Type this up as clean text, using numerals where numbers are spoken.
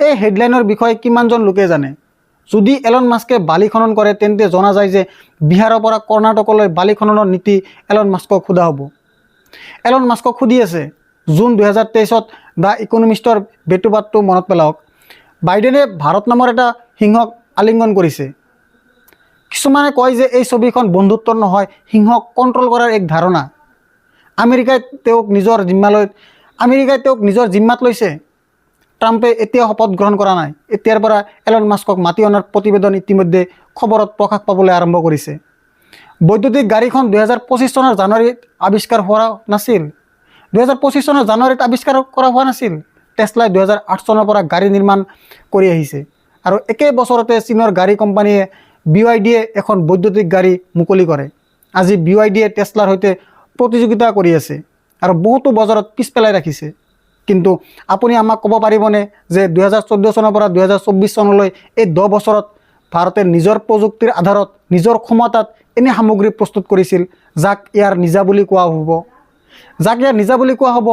এই হেডলাইনৰ বিষয়ে কিমানজন লোকে জানে? যদি এলন মাস্কে বালি খনন কৰে তেন্তে জনা যায় যে বিহাৰৰ পৰা কৰ্ণাটকলৈ বালি খননৰ নীতি এলন মাস্কক সোধা হ'ব। এলন মাস্কক সুধি আছে। জুন 2023 দ্য ইকনমিষ্টৰ বেটুবাদটো মনত পেলাওক। বাইডেনে ভাৰত নামৰ এটা সিংহক আলিংগন কৰিছে। কিছুমানে কয় যে এই ছবিখন বন্ধুত্বৰ নহয়, সিংহক কণ্ট্ৰল কৰাৰ এক ধাৰণা। আমেৰিকাই তেওঁক নিজৰ জিম্মাত লৈছে। ট্ৰাম্পে এতিয়া শপত গ্ৰহণ কৰা নাই। এতিয়াৰ পৰা এলন মাস্কক মাতি অনাৰ প্ৰতিবেদন ইতিমধ্যে খবৰত প্ৰকাশ পাবলৈ আৰম্ভ কৰিছে। বৈদ্যুতিক গাড়ীখন 2025 চনৰ জানুৱাৰীত আৱিষ্কাৰ হোৱা নাছিল। 2025 চনৰ জানুৱাৰীত আৱিষ্কাৰ কৰা হোৱা নাছিল। টেছলাই 2008 চনৰ পৰা গাড়ী নিৰ্মাণ কৰি আহিছে আৰু একে বছৰতে চীনৰ গাড়ী কোম্পানীয়ে BYD-য়ে এখন বৈদ্যুতিক গাড়ী মুকলি কৰে। আজি BYD-য়ে টেছলাৰ সৈতে প্ৰতিযোগিতা কৰি আছে আৰু বহুতো বজাৰত পিছ পেলাই ৰাখিছে। কিন্তু আপুনি আমাক ক'ব পাৰিবনে যে 2014 চনৰ পৰা 2024 চনলৈ এই 10 বছৰত ভাৰতে নিজৰ প্ৰযুক্তিৰ আধাৰত নিজৰ ক্ষমতাত এনে সামগ্ৰী প্ৰস্তুত কৰিছিল যাক ইয়াৰ নিজা বুলি কোৱা হ'ব?